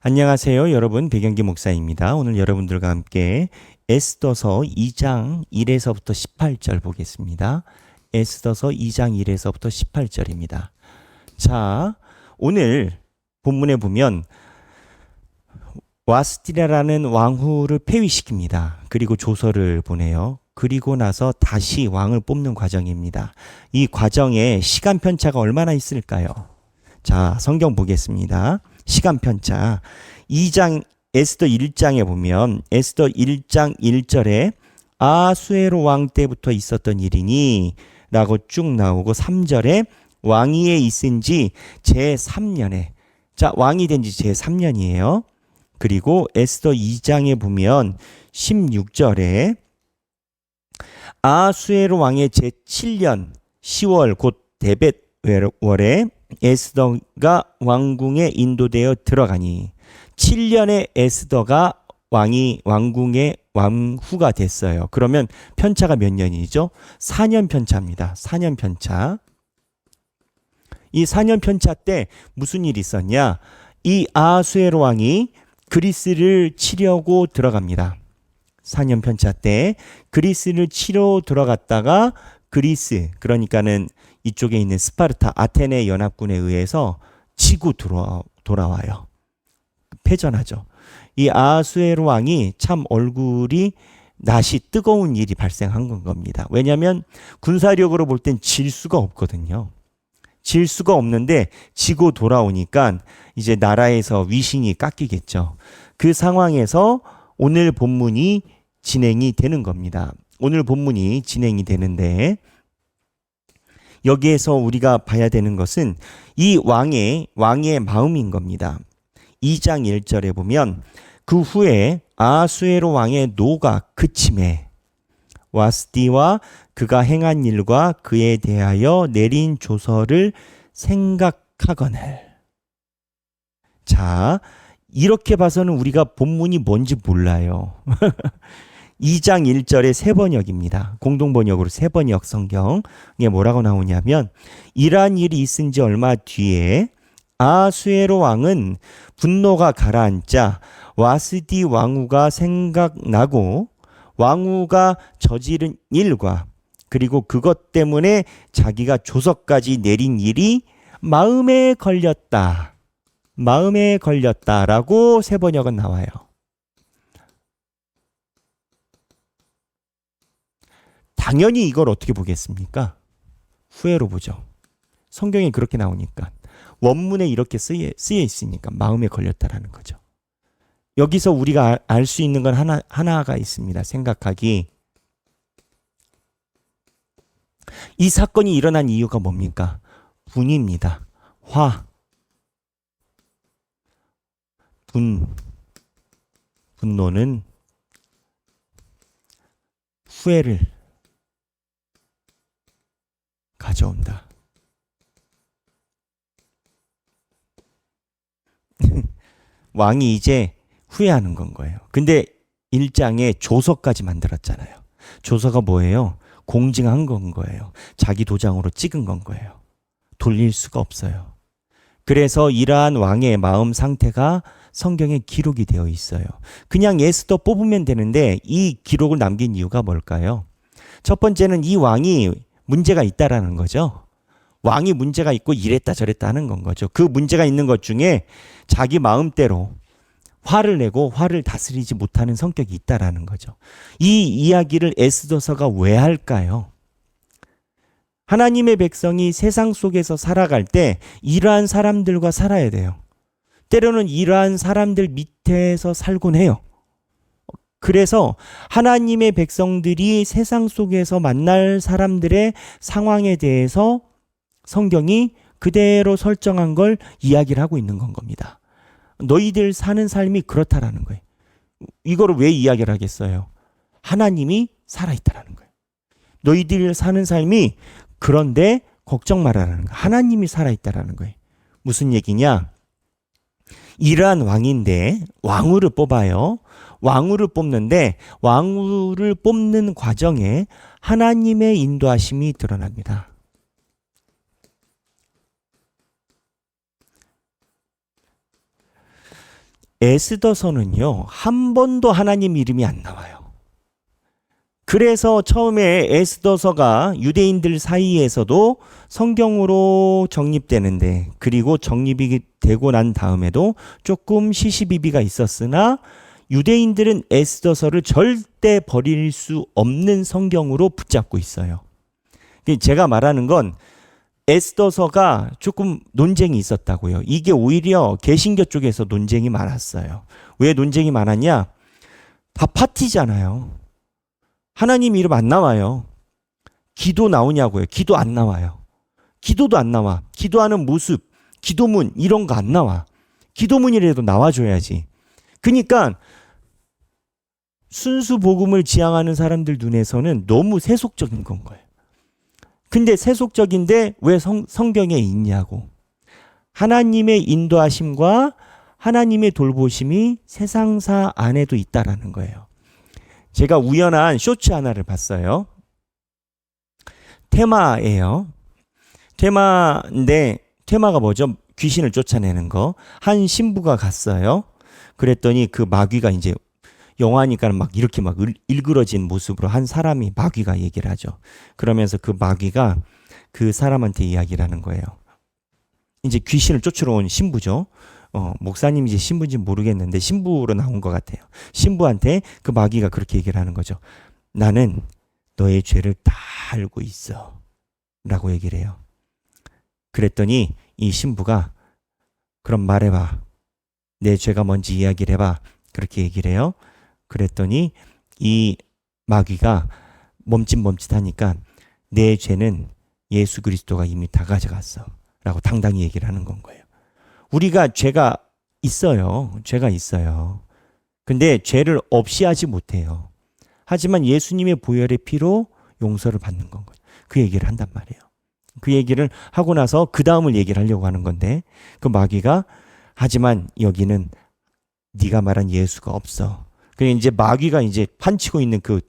안녕하세요, 여러분. 백영기 목사입니다. 오늘 여러분들과 함께 에스더서 2장 1에서부터 18절 보겠습니다. 에스더서 2장 1에서부터 18절입니다. 자, 오늘 본문에 보면 와스티라라는 왕후를 폐위시킵니다. 그리고 조서를 보내요. 그리고 나서 다시 왕을 뽑는 과정입니다. 이 과정에 시간 편차가 얼마나 있을까요? 자, 성경 보겠습니다. 시간 편차. 2장 에스더 1장에 보면 에스더 1장 1절에 아수에로 왕 때부터 있었던 일이니 라고 쭉 나오고 3절에 왕위에 있은 지 제3년에 자, 왕이 된 지 제3년이에요. 그리고 에스더 2장에 보면 16절에 아수에로 왕의 제7년 10월 곧 데벳월에 에스더가 왕궁에 인도되어 들어가니 7년의 에스더가 왕궁의 왕후가 됐어요. 그러면 편차가 몇 년이죠? 4년 편차입니다. 4년 편차. 이 4년 편차 때 무슨 일이 있었냐? 이 아하수에로 왕이 그리스를 치려고 들어갑니다. 4년 편차 때 그리스를 치러 들어갔다가 그리스, 그러니까는 이쪽에 있는 스파르타, 아테네 연합군에 의해서 치고 돌아와요. 패전하죠. 이 아하수에로 왕이 참 얼굴이 낯이 뜨거운 일이 발생한 겁니다. 왜냐하면 군사력으로 볼 땐 질 수가 없거든요. 질 수가 없는데 지고 돌아오니까 이제 나라에서 위신이 깎이겠죠. 그 상황에서 오늘 본문이 진행이 되는 겁니다. 오늘 본문이 진행이 되는데 여기에서 우리가 봐야 되는 것은 이 왕의 마음인 겁니다. 2장 1절에 보면 그 후에 아하수에로 왕의 노가 그침에 와스디와 그가 행한 일과 그에 대하여 내린 조서를 생각하거늘. 자, 이렇게 봐서는 우리가 본문이 뭔지 몰라요. 2장 1절의 세번역입니다. 공동번역으로 세번역 성경에 뭐라고 나오냐면 이러한 일이 있은 지 얼마 뒤에 아하수에로 왕은 분노가 가라앉자 와스디 왕후가 생각나고 왕후가 저지른 일과 그리고 그것 때문에 자기가 조서까지 내린 일이 마음에 걸렸다라고 세번역은 나와요. 당연히 이걸 어떻게 보겠습니까? 후회로 보죠. 성경에 그렇게 나오니까. 원문에 이렇게 쓰여 있으니까 마음에 걸렸다라는 거죠. 여기서 우리가 알 수 있는 건 하나가 있습니다. 생각하기. 이 사건이 일어난 이유가 뭡니까? 분입니다. 분노는 후회를 가져온다. 왕이 이제 후회하는 건 거예요. 근데 1장에 조서까지 만들었잖아요. 조서가 뭐예요? 공증한 건 거예요. 자기 도장으로 찍은 건 거예요. 돌릴 수가 없어요. 그래서 이러한 왕의 마음 상태가 성경에 기록이 되어 있어요. 그냥 에스더 뽑으면 되는데 이 기록을 남긴 이유가 뭘까요? 첫 번째는 이 왕이 문제가 있다라는 거죠. 왕이 문제가 있고 이랬다 저랬다 하는 건 거죠. 그 문제가 있는 것 중에 자기 마음대로 화를 내고 화를 다스리지 못하는 성격이 있다라는 거죠. 이 이야기를 에스더서가 왜 할까요? 하나님의 백성이 세상 속에서 살아갈 때 이러한 사람들과 살아야 돼요. 때로는 이러한 사람들 밑에서 살곤 해요. 그래서 하나님의 백성들이 세상 속에서 만날 사람들의 상황에 대해서 성경이 그대로 설정한 걸 이야기를 하고 있는 건 겁니다. 너희들 사는 삶이 그렇다라는 거예요. 이거를 왜 이야기를 하겠어요? 하나님이 살아있다라는 거예요. 너희들 사는 삶이 그런데 걱정 말아라는 거예요. 하나님이 살아있다라는 거예요. 무슨 얘기냐? 이러한 왕인데 왕후를 뽑아요. 왕후를 뽑는데 왕후를 뽑는 과정에 하나님의 인도하심이 드러납니다. 에스더서는요, 한 번도 하나님 이름이 안 나와요. 그래서 처음에 에스더서가 유대인들 사이에서도 성경으로 정립되는데, 그리고 정립이 되고 난 다음에도 조금 시시비비가 있었으나 유대인들은 에스더서를 절대 버릴 수 없는 성경으로 붙잡고 있어요. 제가 말하는 건 에스더서가 조금 논쟁이 있었다고요. 이게 오히려 개신교 쪽에서 논쟁이 많았어요. 왜 논쟁이 많았냐? 다 파티잖아요. 하나님 이름 안 나와요. 기도 나오냐고요. 기도 안 나와요. 기도도 안 나와. 기도하는 모습, 기도문 이런 거 안 나와. 기도문이라도 나와줘야지. 그러니까 순수 복음을 지향하는 사람들 눈에서는 너무 세속적인 건 거예요. 근데 세속적인데 왜 성경에 있냐고. 하나님의 인도하심과 하나님의 돌보심이 세상사 안에도 있다라는 거예요. 제가 우연한 쇼츠 하나를 봤어요. 테마예요. 테마인데 테마가 뭐죠? 귀신을 쫓아내는 거. 한 신부가 갔어요. 그랬더니 그 마귀가 이제 영화니까 막 이렇게 막 일그러진 모습으로 한 사람이 마귀가 얘기를 하죠. 그러면서 그 마귀가 그 사람한테 이야기를 하는 거예요. 이제 귀신을 쫓으러 온 신부죠. 목사님인지 신부인지 모르겠는데 신부로 나온 것 같아요. 신부한테 그 마귀가 그렇게 얘기를 하는 거죠. 나는 너의 죄를 다 알고 있어 라고 얘기를 해요. 그랬더니 이 신부가 그럼 말해봐. 내 죄가 뭔지 이야기를 해봐. 그렇게 얘기를 해요. 그랬더니 이 마귀가 멈칫멈칫하니까 내 죄는 예수 그리스도가 이미 다 가져갔어 라고 당당히 얘기를 하는 건 거예요. 우리가 죄가 있어요. 죄가 있어요. 근데 죄를 없이 하지 못해요. 하지만 예수님의 보혈의 피로 용서를 받는 건 거예요. 그 얘기를 한단 말이에요. 그 얘기를 하고 나서 그 다음을 얘기를 하려고 하는 건데 그 마귀가 하지만 여기는 네가 말한 예수가 없어. 그래 이제 마귀가 이제 판치고 있는 그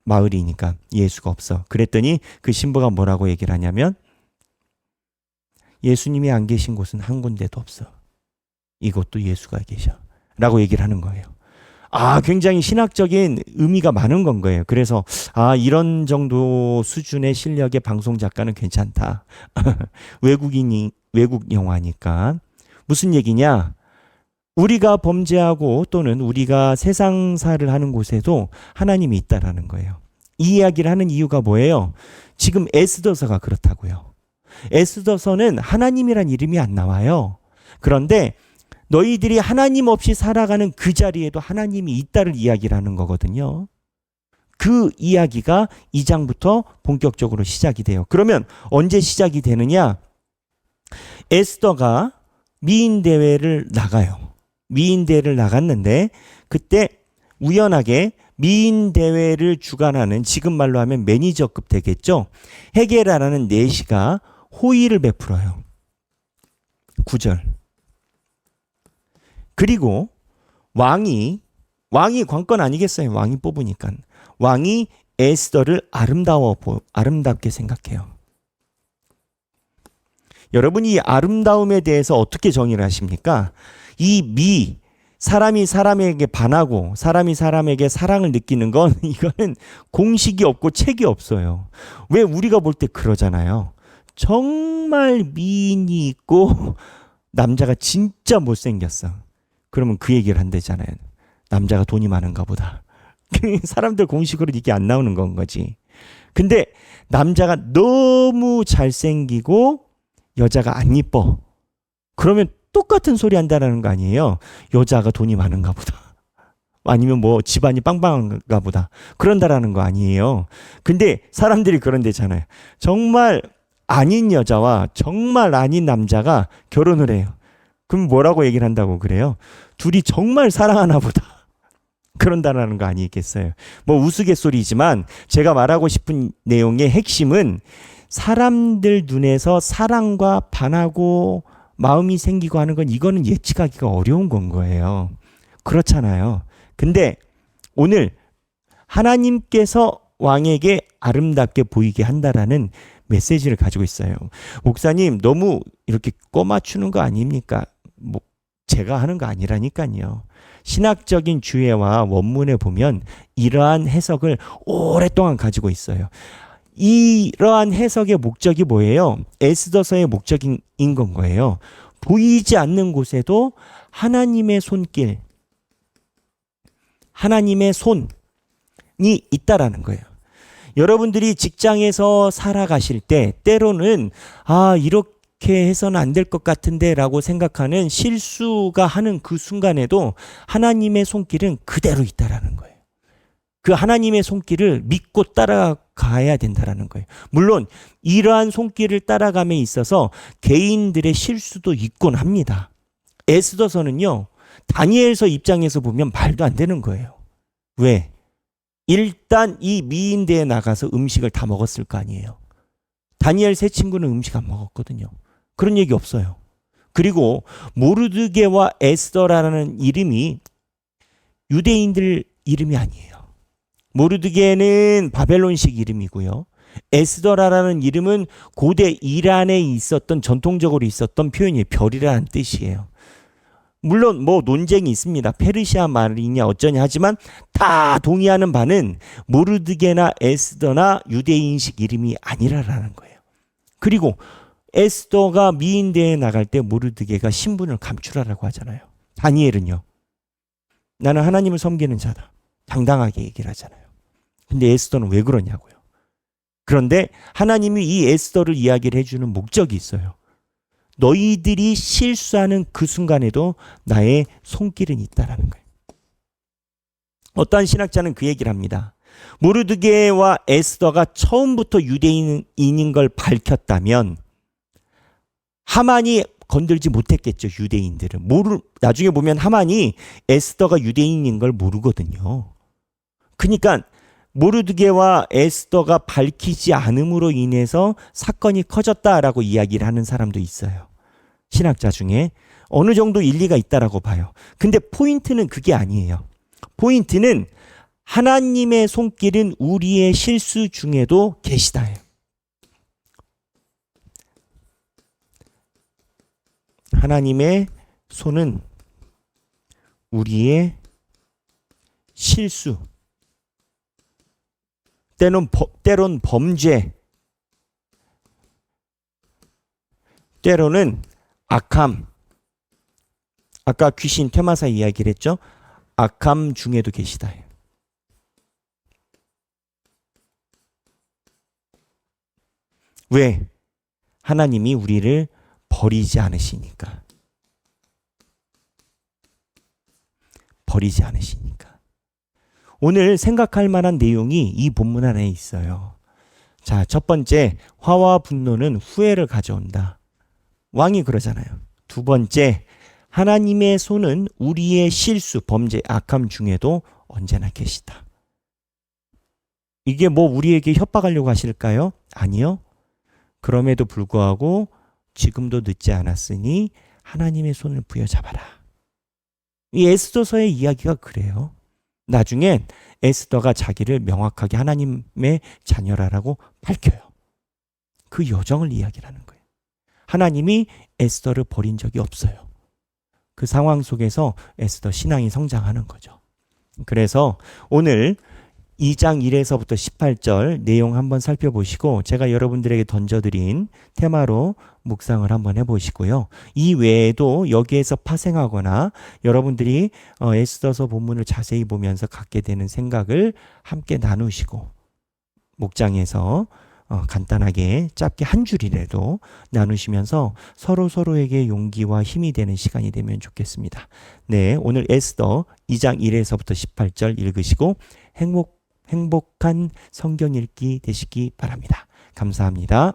마을이니까 예수가 없어. 그랬더니 그 신부가 뭐라고 얘기를 하냐면 예수님이 안 계신 곳은 한 군데도 없어. 이것도 예수가 계셔. 라고 얘기를 하는 거예요. 굉장히 신학적인 의미가 많은 건 거예요. 그래서 이런 정도 수준의 실력의 방송 작가는 괜찮다. 외국 영화니까. 무슨 얘기냐? 우리가 범죄하고 또는 우리가 세상사를 하는 곳에도 하나님이 있다라는 거예요. 이 이야기를 하는 이유가 뭐예요? 지금 에스더서가 그렇다고요. 에스더서는 하나님이란 이름이 안 나와요. 그런데 너희들이 하나님 없이 살아가는 그 자리에도 하나님이 있다를 이야기를 하는 거거든요. 그 이야기가 2장부터 본격적으로 시작이 돼요. 그러면 언제 시작이 되느냐? 에스더가 미인대회를 나가요. 미인대회를 나갔는데 그때 우연하게 미인대회를 주관하는 지금 말로 하면 매니저급 되겠죠. 헤게라라는 내시가 호의를 베풀어요. 9절. 그리고 왕이 관건 아니겠어요. 왕이 뽑으니까. 왕이 에스더를 아름답게 생각해요. 여러분이 이 아름다움에 대해서 어떻게 정의를 하십니까? 사람이 사람에게 반하고 사람이 사람에게 사랑을 느끼는 건 이거는 공식이 없고 책이 없어요. 왜 우리가 볼 때 그러잖아요. 정말 미인이 있고 남자가 진짜 못생겼어. 그러면 그 얘기를 한대잖아요. 남자가 돈이 많은가 보다. 사람들 공식으로 이게 안 나오는 건 거지. 근데 남자가 너무 잘생기고 여자가 안 이뻐. 그러면 똑같은 소리 한다는 거 아니에요. 여자가 돈이 많은가 보다. 아니면 뭐 집안이 빵빵한가 보다. 그런다라는 거 아니에요. 근데 사람들이 그런데잖아요. 정말 아닌 여자와 정말 아닌 남자가 결혼을 해요. 그럼 뭐라고 얘기를 한다고 그래요? 둘이 정말 사랑하나 보다. 그런다라는 거 아니겠어요. 뭐 우스갯소리지만 제가 말하고 싶은 내용의 핵심은 사람들 눈에서 사랑과 반하고 마음이 생기고 하는 건 이거는 예측하기가 어려운 건 거예요. 그렇잖아요. 근데 오늘 하나님께서 왕에게 아름답게 보이게 한다라는 메시지를 가지고 있어요. 목사님 너무 이렇게 꿔맞추는 거 아닙니까? 뭐 제가 하는 거 아니라니까요. 신학적인 주해와 원문에 보면 이러한 해석을 오랫동안 가지고 있어요. 이러한 해석의 목적이 뭐예요? 에스더서의 목적인 건 거예요. 보이지 않는 곳에도 하나님의 손길, 하나님의 손이 있다라는 거예요. 여러분들이 직장에서 살아가실 때 때로는 이렇게 해서는 안 될 것 같은데 라고 생각하는 실수가 하는 그 순간에도 하나님의 손길은 그대로 있다라는 거예요. 그 하나님의 손길을 믿고 따라가야 된다라는 거예요. 물론 이러한 손길을 따라감에 있어서 개인들의 실수도 있곤 합니다. 에스더서는요, 다니엘서 입장에서 보면 말도 안 되는 거예요. 왜? 일단 이 미인대에 나가서 음식을 다 먹었을 거 아니에요. 다니엘 세 친구는 음식 안 먹었거든요. 그런 얘기 없어요. 그리고 모르드게와 에스더라는 이름이 유대인들 이름이 아니에요. 모르드게는 바벨론식 이름이고요. 에스더라라는 이름은 고대 이란에 있었던 전통적으로 있었던 표현이에요. 별이라는 뜻이에요. 물론 뭐 논쟁이 있습니다. 페르시아 말이냐 어쩌냐 하지만 다 동의하는 바는 모르드게나 에스더나 유대인식 이름이 아니라라는 거예요. 그리고 에스더가 미인대에 나갈 때 모르드게가 신분을 감추라라고 하잖아요. 다니엘은요, 나는 하나님을 섬기는 자다, 당당하게 얘기를 하잖아요. 근데 에스더는 왜 그러냐고요. 그런데 하나님이 이 에스더를 이야기를 해주는 목적이 있어요. 너희들이 실수하는 그 순간에도 나의 손길은 있다라는 거예요. 어떠한 신학자는 그 얘기를 합니다. 모르드게와 에스더가 처음부터 유대인인 걸 밝혔다면 하만이 건들지 못했겠죠. 유대인들은. 나중에 보면 하만이 에스더가 유대인인 걸 모르거든요. 그러니까 모르드게와 에스더가 밝히지 않음으로 인해서 사건이 커졌다라고 이야기를 하는 사람도 있어요. 신학자 중에 어느 정도 일리가 있다라고 봐요. 근데 포인트는 그게 아니에요. 포인트는 하나님의 손길은 우리의 실수 중에도 계시다예요. 하나님의 손은 우리의 실수, 때론 범죄, 때로는 악함, 아까 귀신 퇴마사 이야기를 했죠. 악함 중에도 계시다. 왜? 하나님이 우리를 버리지 않으시니까. 버리지 않으시니까. 오늘 생각할 만한 내용이 이 본문 안에 있어요. 자, 첫 번째, 화와 분노는 후회를 가져온다. 왕이 그러잖아요. 두 번째, 하나님의 손은 우리의 실수, 범죄, 악함 중에도 언제나 계시다. 이게 뭐 우리에게 협박하려고 하실까요? 아니요. 그럼에도 불구하고 지금도 늦지 않았으니 하나님의 손을 부여잡아라. 이 에스더서의 이야기가 그래요. 나중엔 에스더가 자기를 명확하게 하나님의 자녀라고 밝혀요. 그 여정을 이야기하는 거예요. 하나님이 에스더를 버린 적이 없어요. 그 상황 속에서 에스더 신앙이 성장하는 거죠. 그래서 오늘 2장 1에서부터 18절 내용 한번 살펴보시고 제가 여러분들에게 던져드린 테마로 묵상을 한번 해보시고요. 이 외에도 여기에서 파생하거나 여러분들이 에스더서 본문을 자세히 보면서 갖게 되는 생각을 함께 나누시고 목장에서 간단하게 짧게 한 줄이라도 나누시면서 서로에게 용기와 힘이 되는 시간이 되면 좋겠습니다. 네, 오늘 에스더 2장 1에서부터 18절 읽으시고 행복한 성경 읽기 되시기 바랍니다. 감사합니다.